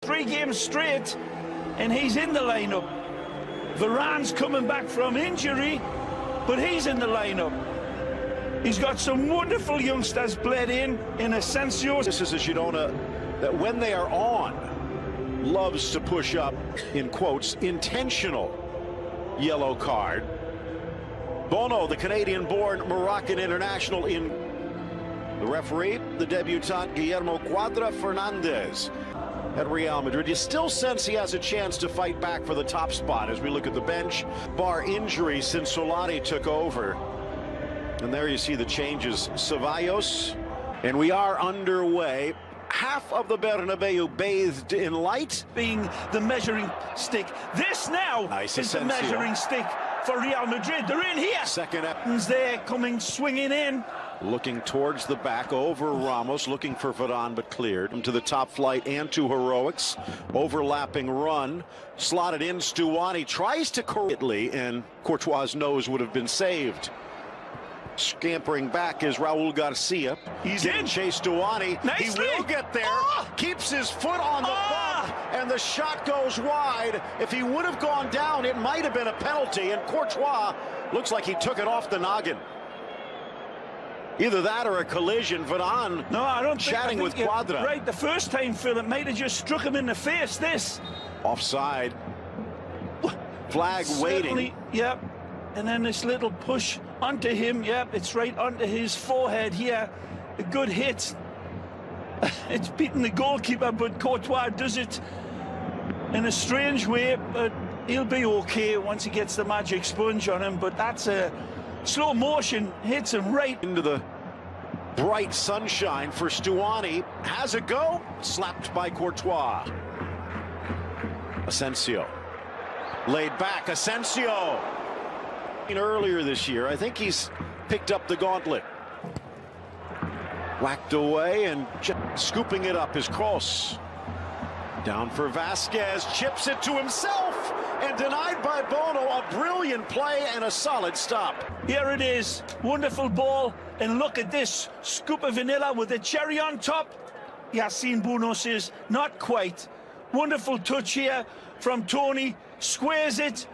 3 games straight, and he's in the lineup. Varane's coming back from injury, but he's in the lineup. He's got some wonderful youngsters bled in Asensio. This is a Girona that when they are on, loves to push up, in quotes, intentional yellow card. Bono, the Canadian-born Moroccan international, in the referee, the debutant Guillermo Quadra Fernandez at Real Madrid. You still sense he has a chance to fight back for the top spot as we look at the bench, bar injury since Solari took over. And there you see the changes. Ceballos, and we are underway. Half of the Bernabeu bathed in light. Being the measuring stick. This now nice is Asensio. the measuring stick for Real Madrid. They're in here. Second there, coming swinging in. Looking towards the back, over Ramos, looking for Varane, but cleared. To the top flight and to heroics. Overlapping run. Slotted in, Stuani tries to correctly, and Courtois' nose would have been saved. Scampering back is Raul Garcia. He's in. Chase Stuani. Nicely. He will get there. Keeps his foot on the bump, and the shot goes wide. If he would have gone down, it might have been a penalty, and Courtois looks like he took it off the noggin. Either that or a collision. Varane chatting with Quadra. Right, the first time, Phil, it might have just struck him in the face. This. Offside. Flag waiting. Yep. And then this little push onto him. Yep, it's right onto his forehead here. A good hit. It's beaten the goalkeeper, but Courtois does it in a strange way. But he'll be okay once he gets the magic sponge on him. But that's a slow motion, hits him right into the bright sunshine for Stuani. Has a go, slapped by Courtois. Asensio laid back. Asensio earlier this year, I think he's picked up the gauntlet. Whacked away and scooping it up is Kroos. Down for Vasquez, chips it to himself, and denied by Bono. A brilliant play and a solid stop. Here it is, wonderful ball, and look at this scoop of vanilla with a cherry on top. Yassine Bono says not quite. Wonderful touch here from Tony, squares it,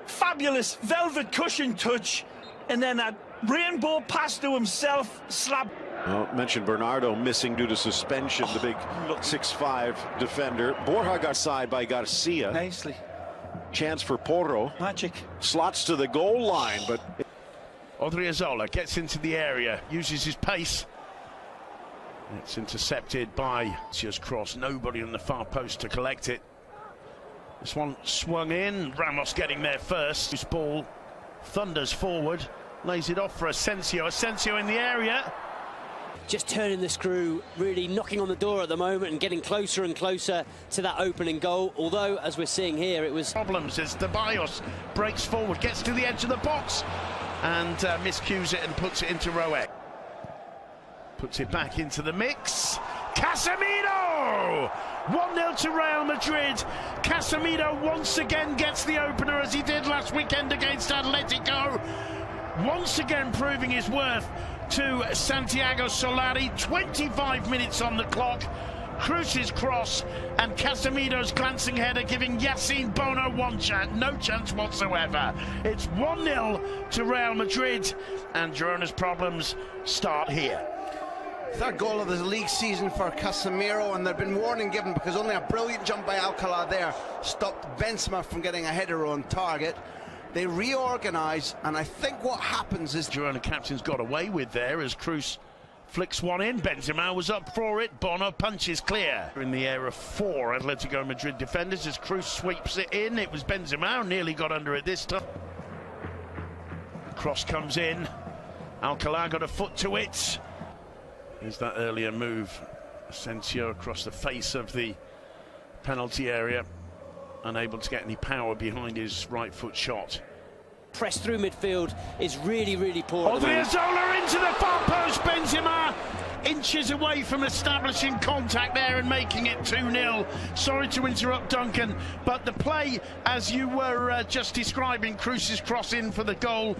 fabulous velvet cushion touch, and then a rainbow pass to himself, slap. Well, mentioned Bernardo missing due to suspension, the big 6'5" defender. Borja got side by Garcia. Nicely. Chance for Porro. Magic. Slots to the goal line, but Odriozola gets into the area, uses his pace. It's intercepted by just cross. Nobody on the far post to collect it. This one swung in. Ramos getting there first. This ball thunders forward, lays it off for Asensio. Asensio in the area. Just turning the screw, really knocking on the door at the moment and getting closer and closer to that opening goal. Although, as we're seeing here, it was problems as Ceballos breaks forward, gets to the edge of the box, and miscues it and puts it into Roek. Puts it back into the mix. Casemiro! 1-0 to Real Madrid. Casemiro once again gets the opener, as he did last weekend against Atletico. Once again proving his worth to Santiago Solari. 25 minutes on the clock. Cruz's cross and Casemiro's glancing header giving Yassine Bono no chance whatsoever. It's 1-0 to Real Madrid, and Girona's problems start here. Third goal of the league season for Casemiro, and there'd been warning given because only a brilliant jump by Alcalá there stopped Benzema from getting a header on target. They reorganise, and I think what happens is Girona captain's got away with there as Cruz flicks one in. Benzema was up for it. Bono punches clear. In the air of 4 Atletico Madrid defenders as Cruz sweeps it in. It was Benzema who nearly got under it this time. Cross comes in. Alcalá got a foot to it. Here's that earlier move. Asensio across the face of the penalty area, unable to get any power behind his right foot shot. press through midfield is really, really poor. Odriozola into the far post. Benzema inches away from establishing contact there and making it 2-0. Sorry to interrupt, Duncan, but the play, as you were just describing, Cruz's cross in for the goal,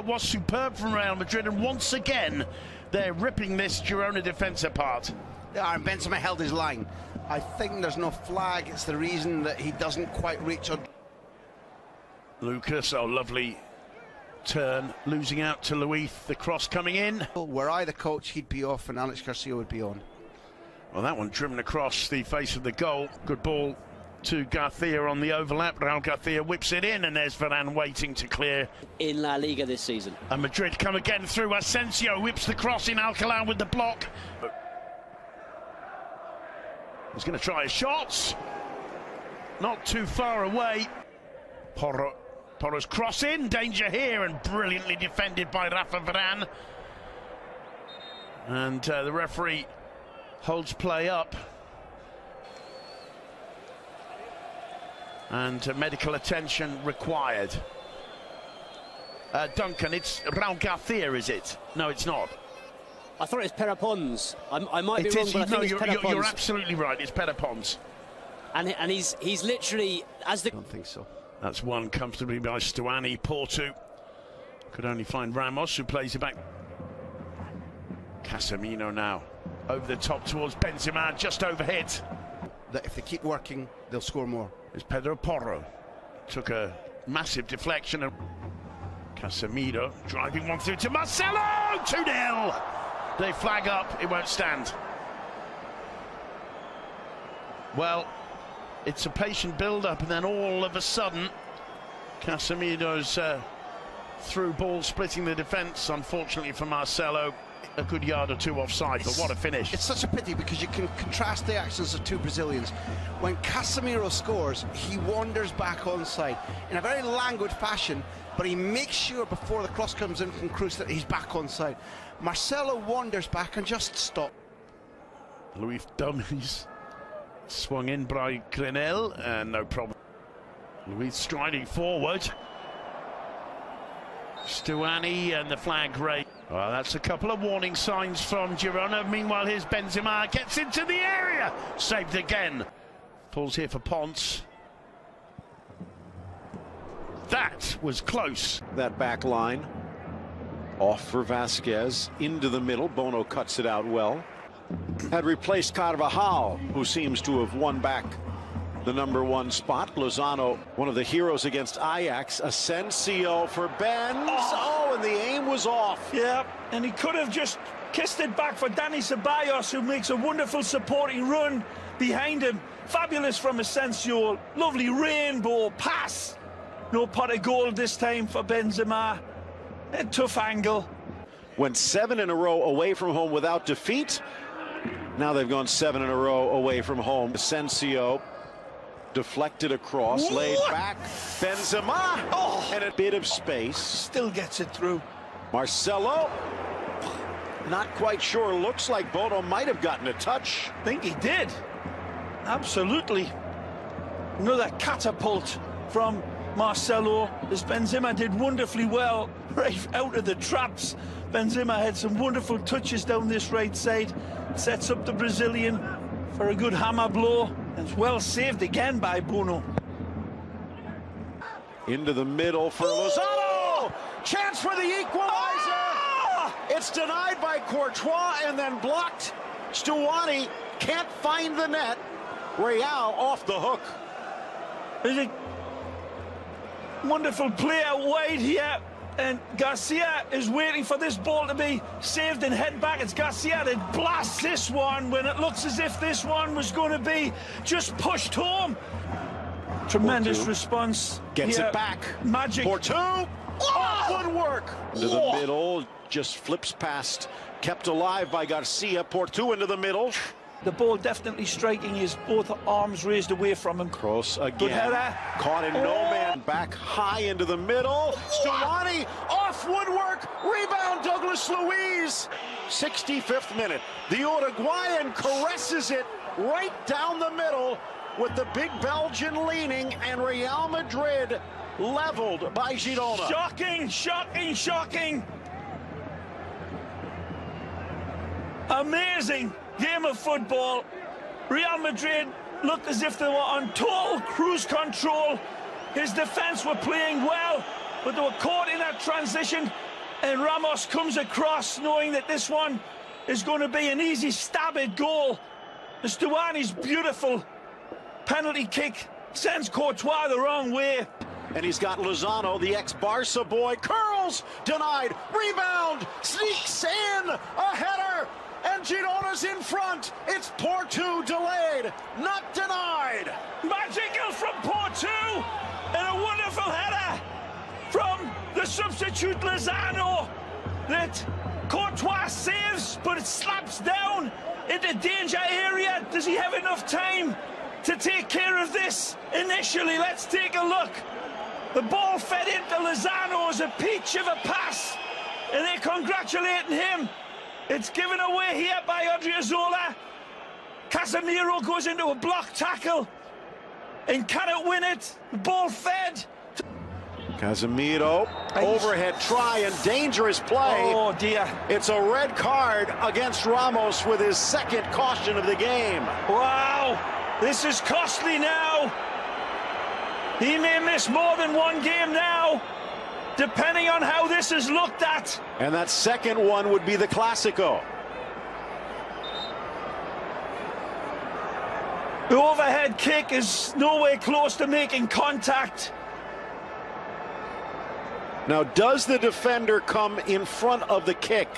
was superb from Real Madrid, and once again they're ripping this Girona defence apart. And Benzema held his line. I think there's no flag. It's the reason that he doesn't quite reach on. Lucas, oh, lovely turn, losing out to Luis, the cross coming in. Were I the coach, he'd be off and Alex Garcia would be on. Well, that one driven across the face of the goal. Good ball to Garcia on the overlap. Raul Garcia whips it in, and there's Varane waiting to clear. In La Liga this season. And Madrid come again through. Asensio whips the cross in. Alcalá with the block. He's going to try a shot. Not too far away. Porro's cross in. Danger here, and brilliantly defended by Rafa Varane. And the referee holds play up. And medical attention required. Duncan, it's Raul Garcia, is it? No, it's not. I thought it was Perapons. I might be wrong, but I think it's Perapons. You're absolutely right, it's Perapons. And he's literally, as the... I don't think so. That's one comfortably by Stuani. Porto could only find Ramos, who plays it back. Casemiro now over the top towards Benzema, just overhit. That if they keep working, they'll score more. It's Pedro Porro. Took a massive deflection. And Casemiro driving one through to Marcelo! 2-0! They flag up, it won't stand. Well, it's a patient build-up, and then all of a sudden, Casemiro's through ball splitting the defence, unfortunately for Marcelo. A good yard or two offside, but what a finish. It's such a pity because you can contrast the actions of two Brazilians. When Casemiro scores, he wanders back onside in a very languid fashion, but he makes sure before the cross comes in from Cruz that he's back onside. Marcelo wanders back and just stops. Luis dummies. Swung in by Grenell, and no problem. Luis striding forward. Stuani and the flag raised. Well, that's a couple of warning signs from Girona. Meanwhile, here's Benzema, gets into the area. Saved again. Falls here for Ponce. That was close. That back line off for Vasquez into the middle. Bono cuts it out well. Had replaced Carvajal, who seems to have won back the #1 spot. Lozano, one of the heroes against Ajax. Asensio for Benz. Oh, and the aim was off. Yeah, and he could have just kissed it back for Dani Ceballos, who makes a wonderful supporting run behind him. Fabulous from Asensio. Lovely rainbow pass. No pot of gold this time for Benzema. A tough angle. Went 7 in a row away from home without defeat. Now they've gone 7 in a row away from home. Asensio deflected across, laid back. Benzema, and a bit of space. Still gets it through. Marcelo, not quite sure. Looks like Bono might have gotten a touch. I think he did. Absolutely. Another catapult from Marcelo, as Benzema did wonderfully well right out of the traps. Benzema had some wonderful touches down this right side. Sets up the Brazilian for a good hammer blow. And it's well saved again by Bono. Into the middle for Lozano. Chance for the equalizer. It's denied by Courtois and then blocked. Stuani can't find the net. Real off the hook. There's a wonderful play out wide here. And Garcia is waiting for this ball to be saved and head back. It's Garcia that blasts this one when it looks as if this one was going to be just pushed home. Tremendous response. Gets it back. Magic. Porto. Oh, good work. Into the middle. Just flips past. Kept alive by Garcia. Porto into the middle. The ball definitely striking his both arms raised away from him. Cross again. Good header. Caught in no man. Back high into the middle. Stuani off woodwork. Rebound Douglas Luiz. 65th minute. The Uruguayan caresses it right down the middle with the big Belgian leaning, and Real Madrid leveled by Girona. Shocking, shocking, shocking. Amazing game of football. Real Madrid looked as if they were on total cruise control. His defense were playing well, but they were caught in that transition, and Ramos comes across knowing that this one is going to be an easy stab at goal. Stuani's beautiful penalty kick sends Courtois the wrong way. And he's got Lozano, the ex-Barca boy, curls, denied, rebound, sneaks in, a header, and Girona's in front. It's Porto delayed, not denied. Magical from Porto, and a wonderful header from the substitute Lozano that Courtois saves, but it slaps down into danger area. Does he have enough time to take care of this initially? Let's take a look. The ball fed into Lozano as a peach of a pass, and they're congratulating him. It's given away here by Odriozola. Casemiro goes into a block tackle and cannot win it. The ball fed. Casemiro, overhead try and dangerous play. Oh dear. It's a red card against Ramos with his second caution of the game. Wow, this is costly now. He may miss more than one game now, depending on how this is looked at. And that second one would be the Clásico. The overhead kick is nowhere close to making contact. Now, does the defender come in front of the kick?